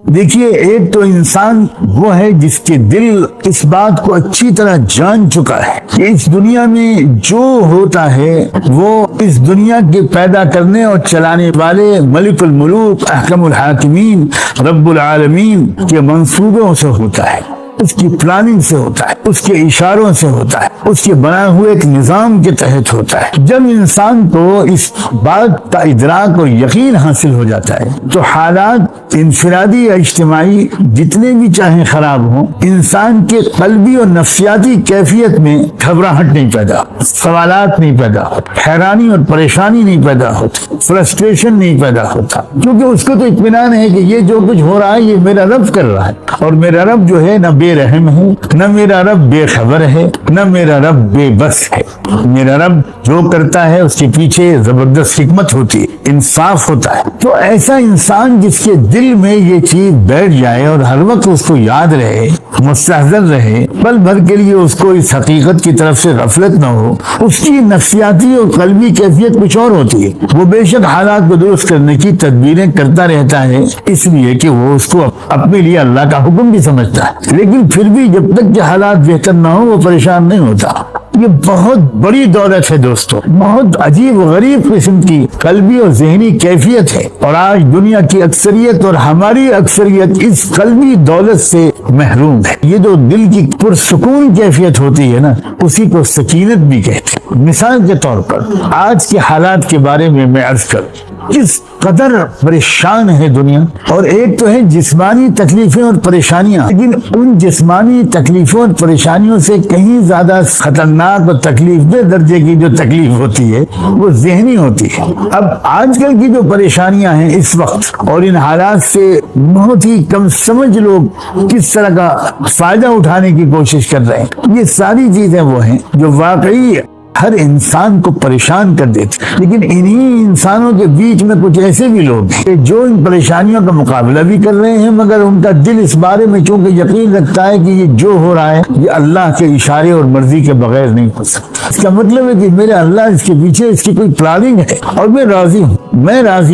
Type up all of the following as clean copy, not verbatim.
دیکھیے، ایک تو انسان وہ ہے جس کے دل اس بات کو اچھی طرح جان چکا ہے کہ اس دنیا میں جو ہوتا ہے وہ اس دنیا کے پیدا کرنے اور چلانے والے ملک الملوک احکم الحاکمین رب العالمین کے منصوبوں سے ہوتا ہے، اس کی پلاننگ سے ہوتا ہے، اس کے اشاروں سے ہوتا ہے، اس کے بنائے ہوئے ایک نظام کے تحت ہوتا ہے۔ جب انسان کو اس بات کا ادراک اور یقین حاصل ہو جاتا ہے تو حالات انفرادی یا اجتماعی جتنے بھی چاہیں خراب ہوں، انسان کے قلبی اور نفسیاتی کیفیت میں گھبراہٹ نہیں پیدا، سوالات نہیں پیدا ہوتے، حیرانی اور پریشانی نہیں پیدا ہوتی، فرسٹریشن نہیں پیدا ہوتا، کیونکہ اس کو تو اطمینان ہے کہ یہ جو کچھ ہو رہا ہے یہ میرا رب کر رہا ہے، اور میرا رب جو ہے نہ بے رحم ہے، نہ میرا رب بے خبر ہے، نہ میرا رب بے بس ہے۔ میرا رب جو کرتا ہے اس کے پیچھے زبردست حکمت ہوتی ہے، انصاف ہوتا ہے۔ تو ایسا انسان جس کے دل میں یہ چیز بیٹھ جائے اور ہر وقت اس کو یاد رہے، مستحضر رہے، پل بھر کے لیے اس کو اس حقیقت کی طرف سے غفلت نہ ہو، اس کی نفسیاتی اور قلبی کیفیت کچھ اور ہوتی ہے۔ وہ بے شک حالات کو درست کرنے کی تدبیریں کرتا رہتا ہے، اس لیے کہ وہ اس کو اپنے لیے اللہ کا حکم بھی سمجھتا ہے، لیکن پھر بھی جب تک کہ حالات بہتر نہ ہو وہ پریشان نہیں ہوتا۔ یہ بہت بڑی دولت ہے دوستو، بہت عجیب و غریب قسم کی قلبی اور ذہنی کیفیت ہے، اور آج دنیا کی اکثریت اور ہماری اکثریت اس قلبی دولت سے محروم ہے۔ یہ جو دل کی پرسکون کیفیت ہوتی ہے نا، اسی کو سکینت بھی کہتے ہیں۔ مثال کے طور پر آج کے حالات کے بارے میں عرض کروں، کس قدر پریشان ہے دنیا، اور ایک تو ہے جسمانی تکلیفیں اور پریشانیاں، لیکن ان جسمانی تکلیفوں اور پریشانیوں سے کہیں زیادہ خطرناک اور تکلیف دہ درجے کی جو تکلیف ہوتی ہے وہ ذہنی ہوتی ہے۔ اب آج کل کی جو پریشانیاں ہیں اس وقت، اور ان حالات سے بہت ہی کم سمجھ لوگ کس طرح کا فائدہ اٹھانے کی کوشش کر رہے ہیں، یہ ساری چیزیں وہ ہیں جو واقعی ہر انسان کو پریشان کر دیتے، لیکن انہی انسانوں کے بیچ میں کچھ ایسے بھی لوگ ہیں کہ جو ان پریشانیوں کا مقابلہ بھی کر رہے ہیں، مگر ان کا دل اس بارے میں چونکہ یقین رکھتا ہے کہ یہ جو ہو رہا ہے یہ اللہ کے اشارے اور مرضی کے بغیر نہیں ہو سکتا۔ اس کا مطلب ہے کہ میرے اللہ اس کے پیچھے اس کی کوئی پلاننگ ہے، اور میں راضی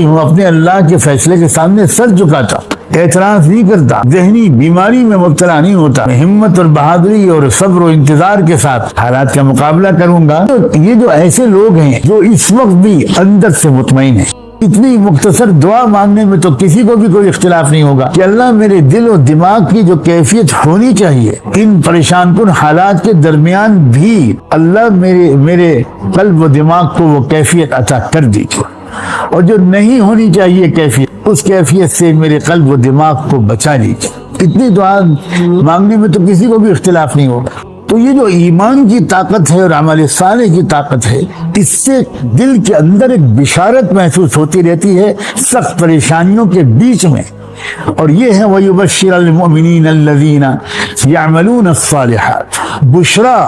ہوں اپنے اللہ کے فیصلے کے سامنے سر جھکاتا، اعتراض نہیں کرتا، ذہنی بیماری میں مبتلا نہیں ہوتا، ہمت اور بہادری اور صبر و انتظار کے ساتھ حالات کا مقابلہ کروں گا۔ یہ جو ایسے لوگ ہیں جو اس وقت بھی اندر سے مطمئن ہیں، اتنی مختصر دعا مانگنے میں تو کسی کو بھی کوئی اختلاف نہیں ہوگا کہ اللہ میرے دل و دماغ کی جو کیفیت ہونی چاہیے ان پریشان کن حالات کے درمیان بھی اللہ میرے قلب و دماغ کو وہ کیفیت عطا کر دیجیے، اور جو نہیں ہونی چاہیے کیفیت، اس کیفیت سے میرے قلب و دماغ کو بچا لیجیے۔ اتنی دعا مانگنے میں تو کسی کو بھی اختلاف نہیں ہوگا۔ تو یہ جو ایمان کی طاقت ہے اور عمل صالح کی طاقت ہے، اس سے دل کے اندر ایک بشارت محسوس ہوتی رہتی ہے سخت پریشانیوں کے بیچ میں، اور یہ ہے وَيُبَشِّرَ الْمُؤْمِنِينَ الَّذِينَ يَعْمَلُونَ الصَّالِحَاتِ، بشرا،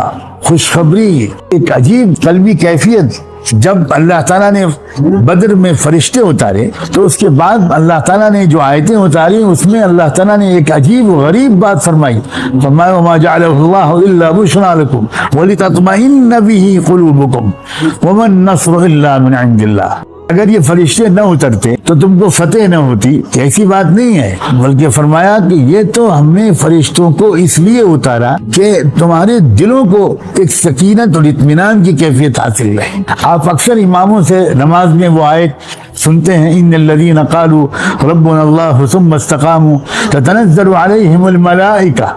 خوشخبری، ایک عجیب قلبی کیفیت۔ جب اللہ تعالیٰ نے بدر میں فرشتے اتارے تو اس کے بعد اللہ تعالیٰ نے جو آیتیں اتاری اس میں اللہ تعالیٰ نے ایک عجیب و غریب بات فرمائی، فرمایا وَمَا جَعَلَهُ اللَّهُ إِلَّا بُشْرَىٰ لَكُمْ وَلِتَطْمَئِنَّ بِهِ قُلُوبُكُمْ وَمَا النَّصْرُ إِلَّا مِنْ عِنْدِ اللَّهِ۔ اگر یہ فرشتے نہ اترتے تو تم کو فتح نہ ہوتی، ایسی بات نہیں ہے، بلکہ فرمایا کہ یہ تو ہم نے فرشتوں کو اس لیے اتارا کہ تمہارے دلوں کو ایک سکینت اور اطمینان کی کیفیت حاصل رہے۔ آپ اکثر اماموں سے نماز میں وہ آیت سنتے ہیں، ان الذین قالوا ربنا اللہ ثم استقاموا تتنزل علیہم الملائکہ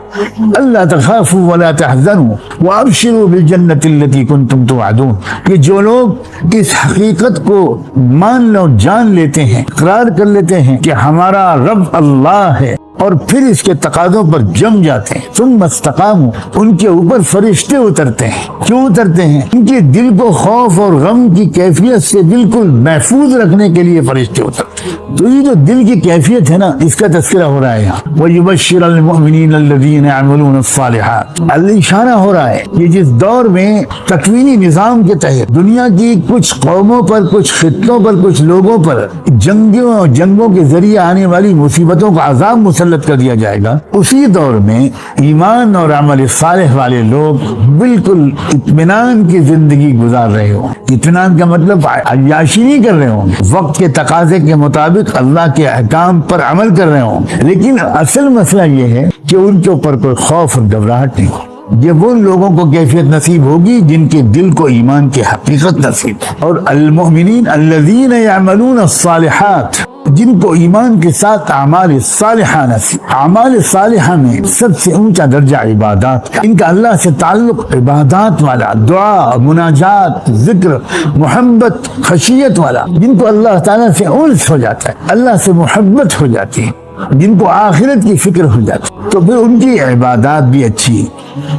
الا تخافوا ولا تحزنوا وابشروا بالجنۃ التي کنتم توعدون، کہ جو لوگ اس حقیقت کو مان لو، جان لیتے ہیں، اقرار کر لیتے ہیں کہ ہمارا رب اللہ ہے، اور پھر اس کے تقاضوں پر جم جاتے ہیں، ثم استقاموا، ان کے اوپر فرشتے اترتے ہیں۔ کیوں اترتے ہیں؟ ان کے دل کو خوف اور غم کی کیفیت سے بالکل محفوظ رکھنے کے لیے فرشتے اترتے ہیں۔ تو یہ جو دل کی کیفیت ہے نا، اس کا تذکرہ ہو رہا ہے یہاں، وَيُبَشِّرَ الْمُؤْمِنِينَ الَّذِينَ يَعْمَلُونَ الصَّالِحَاتِ۔ اشارہ ہو رہا ہے کہ جس دور میں تکوینی نظام کے تحت دنیا کی کچھ قوموں پر، کچھ خطوں پر، کچھ لوگوں پر جنگوں کے ذریعے آنے والی مصیبتوں کا عذاب مسلط مسلط کر دیا جائے گا، اسی دور میں ایمان اور عمل صالح والے لوگ بالکل اطمینان کی زندگی گزار رہے ہوں۔ اطمینان کا مطلب عیاشی نہیں کر رہے ہوں، وقت کے تقاضے کے مطابق اللہ کے احکام پر عمل کر رہے ہوں، لیکن اصل مسئلہ یہ ہے کہ ان کے اوپر کوئی خوف اور گھبراہٹ نہیں ہو۔ یہ وہ لوگوں کو کیفیت نصیب ہوگی جن کے دل کو ایمان کی حقیقت نصیب ہے۔ اور المؤمنین الذین یعملون الصالحات، جن کو ایمان کے ساتھ اعمال صالحہ نصیب۔ اعمال صالحہ میں سب سے اونچا درجہ عبادات کا، ان کا اللہ سے تعلق عبادات والا، دعا، مناجات، ذکر، محبت، خشیت والا، جن کو اللہ تعالیٰ سے انس ہو جاتا ہے، اللہ سے محبت ہو جاتی ہے، جن کو آخرت کی فکر ہو جاتی، تو پھر ان کی عبادات بھی اچھی،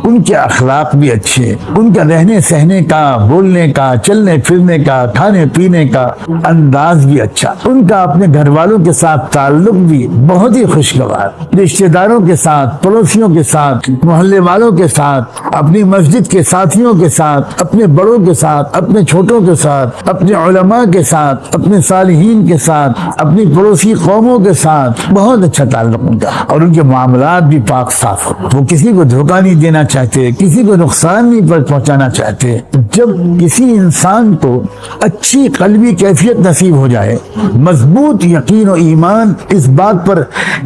ان کے اخلاق بھی اچھے، ان کا رہنے سہنے کا، بولنے کا، چلنے پھرنے کا، کھانے پینے کا انداز بھی اچھا، ان کا اپنے گھر والوں کے ساتھ تعلق بھی بہت ہی خوشگوار، رشتہ داروں کے ساتھ، پڑوسیوں کے ساتھ، محلے والوں کے ساتھ، اپنی مسجد کے ساتھیوں کے ساتھ، اپنے بڑوں کے ساتھ، اپنے چھوٹوں کے ساتھ، اپنے علماء کے ساتھ، اپنے صالحین کے ساتھ، اپنی پڑوسی قوموں کے ساتھ بہت اچھا تعلق ان کا، اور ان کے معاملات بھی پاک صاف ہو۔ وہ کسی کو دھوکہ نہیں دینا چاہتے، کسی کو نقصان نہیں پہنچانا چاہتے۔ جب کسی انسان کو اچھی قلبی کیفیت نصیب ہو جائے، مضبوط یقین و ایمان اس بات پر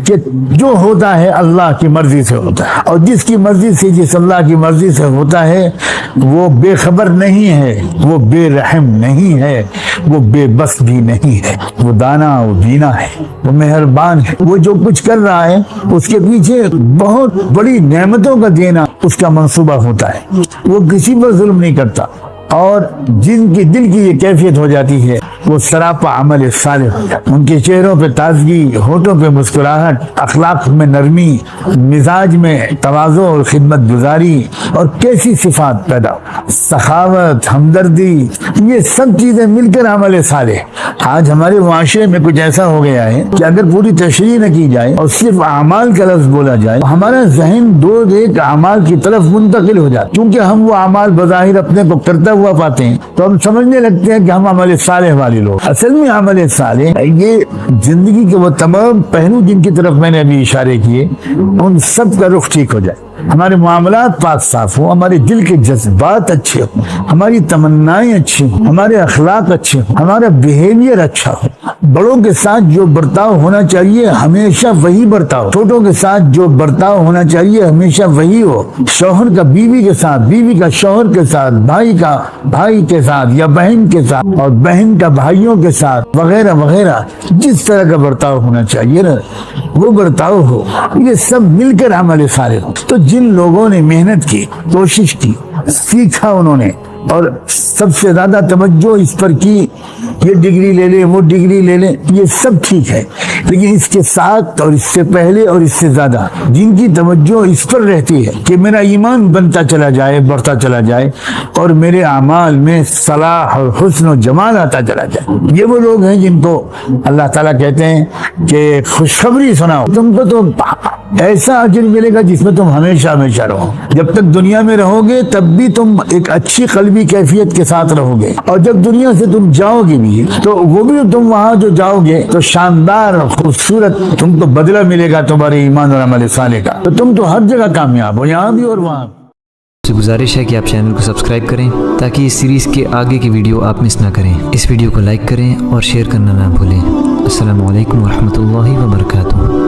کہ جو ہوتا ہے اللہ کی مرضی سے ہوتا ہے، اور جس کی مرضی سے، جس اللہ کی مرضی سے ہوتا ہے، وہ بے خبر نہیں ہے، وہ بے رحم نہیں ہے، وہ بے بس بھی نہیں ہے، وہ دانا و بینا ہے، وہ مہربان ہے۔ وہ جو کچھ کر رہا ہے اس کے پیچھے بہت بڑی نعمتوں کا دینا اس کا منصوبہ ہوتا ہے، وہ کسی پر ظلم نہیں کرتا۔ اور جن کی دل کی یہ کیفیت ہو جاتی ہے وہ سراپا عمل صالح ہو جاتا ہے، ان کے چہروں پہ تازگی، ہونٹوں پہ مسکراہٹ، اخلاق میں نرمی، مزاج میں تواضع اور خدمت گزاری، اور کیسی صفات پیدا ہو، سخاوت، ہمدردی، یہ سب چیزیں مل کر عمل صالح۔ آج ہمارے معاشرے میں کچھ ایسا ہو گیا ہے کہ اگر پوری تشریح نہ کی جائے اور صرف اعمال کا لفظ بولا جائے، ہمارا ذہن دو ایک اعمال کی طرف منتقل ہو جاتا ہے، کیونکہ ہم وہ اعمال بظاہر اپنے کو کرتا ہوا پاتے ہیں تو ہم سمجھنے لگتے ہیں کہ ہم عمل صالح والے لوگ۔ اصل میں عمل صالح یہ زندگی کے وہ تمام پہلو جن کی طرف میں نے ابھی اشارے کیے، ان سب کا رخ ٹھیک ہو جائے، ہمارے معاملات پاک صاف ہوں، ہمارے دل کے جذبات اچھے ہوں، ہماری تمنائیں اچھی ہوں، ہمارے اخلاق اچھے ہوں، ہمارا بیہیویئر اچھا ہو، بڑوں کے ساتھ جو برتاؤ ہونا چاہیے ہمیشہ وہی برتاؤ، چھوٹوں کے ساتھ جو برتاؤ ہونا چاہیے ہمیشہ وہی ہو، شوہر کا بیوی کے ساتھ، بیوی کا شوہر کے ساتھ، بھائی کا بھائی کے ساتھ یا بہن کے ساتھ، اور بہن کا بھائیوں کے ساتھ، وغیرہ وغیرہ، جس طرح کا برتاؤ ہونا چاہیے نا وہ برتاؤ ہو۔ یہ سب مل کر عمل صالح ہو۔ تو جن لوگوں نے محنت کی، کوشش کی، سیکھا انہوں نے، اور سب سے زیادہ توجہ اس پر کی، یہ ڈگری لے لیں، وہ ڈگری لے لیں، یہ سب ٹھیک ہے، لیکن اس کے ساتھ اور اس سے پہلے اور اس سے زیادہ جن کی توجہ اس پر رہتی ہے کہ میرا ایمان بنتا چلا جائے، بڑھتا چلا جائے، اور میرے اعمال میں صلاح اور حسن و جمال آتا چلا جائے، یہ وہ لوگ ہیں جن کو اللہ تعالیٰ کہتے ہیں کہ خوشخبری سناؤ، تم کو تو ایسا اجر ملے گا جس میں تم ہمیشہ ہمیشہ رہو۔ جب تک دنیا میں رہو گے تب بھی تم ایک اچھی قلبی کیفیت کے ساتھ رہو گے، اور جب دنیا سے تم جاؤ گے بھی تو وہ بھی تم وہاں جو جاؤ گے تو شاندار خوبصورت تم کو بدلہ ملے گا تمہارے ایمان اور عمل صالح کا، تو تم تو ہر جگہ کامیاب ہو، یہاں بھی اور وہاں بھی۔ سے گزارش ہے کہ آپ چینل کو سبسکرائب کریں تاکہ اس سیریز کے آگے کی ویڈیو آپ مس نہ کریں۔ اس ویڈیو کو لائک کریں اور شیئر کرنا نہ بھولیں۔ السلام علیکم ورحمۃ اللہ وبرکاتہ۔